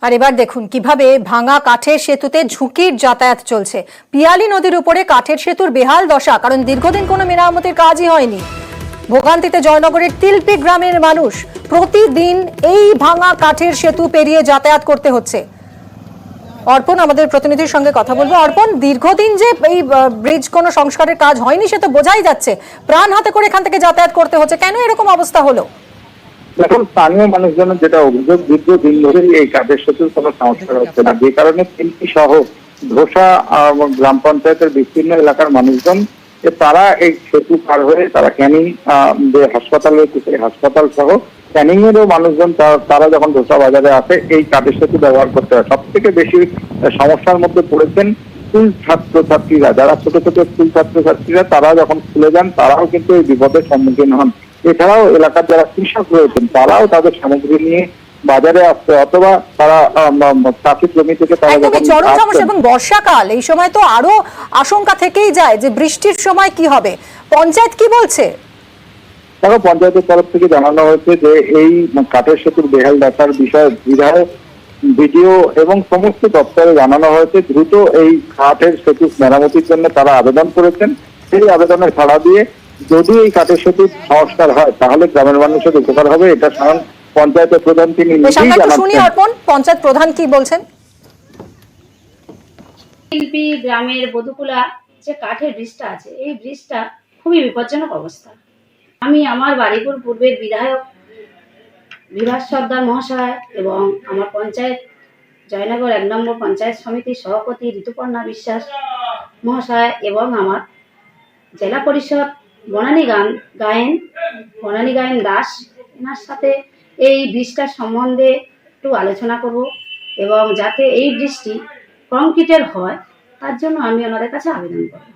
আর এবার দেখুন কিভাবে ভাঙা কাঠের সেতুতে ঝুঁকির যাতায়াত চলছে। পিয়ালি নদীর উপরে কাঠের সেতুর বেহাল দশা, কারণ দীর্ঘদিন কোনো মেরামতির কাজই হয়নি। ভোগান্তিতে জয়নগরের তিলপি গ্রামের মানুষ। প্রতিদিন এই ভাঙা কাঠের সেতু পেরিয়ে যাতায়াত করতে হচ্ছে। অর্পণ, আমাদের প্রতিনিধির সঙ্গে কথা বলবো। অর্পণ, দীর্ঘদিন যে এই ব্রিজ কোনো সংস্কারের কাজ হয়নি সে তো বোঝাই যাচ্ছে। প্রাণ হাতে করে এখান থেকে যাতায়াত করতে হচ্ছে, কেন এরকম অবস্থা হলো? এখন স্থানীয় মানুষজনের যেটা অভিযোগ, দীর্ঘদিন ধরে এই কাঠের সেতুর কোনো সংস্কার হচ্ছে না, যে কারণে তিলপি সহ ধোসা গ্রাম পঞ্চায়েতের বিস্তীর্ণ এলাকার মানুষজন তারা এই সেতু পার হয়ে তারা ক্যানিং যে হাসপাতাল রয়েছে সেই হাসপাতাল সহ ক্যানিং এরও মানুষজন তারা যখন ধোসা বাজারে আসে এই কাঠের সেতু ব্যবহার করতে হয়। সব থেকে বেশি সমস্যার মধ্যে পড়েছেন স্কুল ছাত্রছাত্রীরা, যারা ছোট ছোট স্কুল ছাত্রছাত্রীরা তারা যখন স্কুলে যান তারাও কিন্তু এই বিপদের সম্মুখীন হন। এছাড়াও এলাকার যারা কৃষক রয়েছেন তারাও তাদের সামগ্রী নিয়ে বাজারে আসতে অথবা তারা চাষের জমি থেকে তারা যখন চরম সমস্যা, এবং বর্ষাকাল এই সময় তো আরো আশঙ্কা থেকেই যায় যে বৃষ্টির সময় কি হবে। পঞ্চায়েত কি বলছে? দেখো, পঞ্চায়েতের তরফ থেকে জানানো হয়েছে যে এই কাঠের সেতুর বেহাল দশার বিষয়ে বিধায়ক, ভিডিও এবং সমস্ত দপ্তরে জানানো হয়েছে। দ্রুত এই কাঠের সেতু মেরামতির জন্য তারা আবেদন করেছেন। সেই আবেদনের সাড়া দিয়ে যদি এই কাঠের সেতুর সংস্কার হয় তাহলে গ্রামের মানুষের উপকার হবে, এটা স্বয়ং পঞ্চায়েতের প্রধান তিনি নিজেই জানাচ্ছেন। অর্পণ, পঞ্চায়েত প্রধান কি বলছেন? শিল্পী গ্রামের বধুকুলা যে কাঠের ব্রিজটা আছে, এই ব্রিজটা খুবই বিপজ্জনক অবস্থা। আমি আমার বাড়িপুর পূর্বের বিধায়ক বিভাস সর্দার মহাশয় এবং আমার পঞ্চায়েত জয়নগর 1 নম্বর পঞ্চায়েত সমিতির সভাপতি ঋতুপর্ণা বিশ্বাস মহাশয় এবং আমার জেলা পরিষদ বনানী গায়েন দাস, এনার সাথে এই ব্রিজটার সম্বন্ধে একটু আলোচনা করব এবং যাতে এই ব্রিজটি কংক্রিটের হয় তার জন্য আমি ওনাদের কাছে আবেদন করব।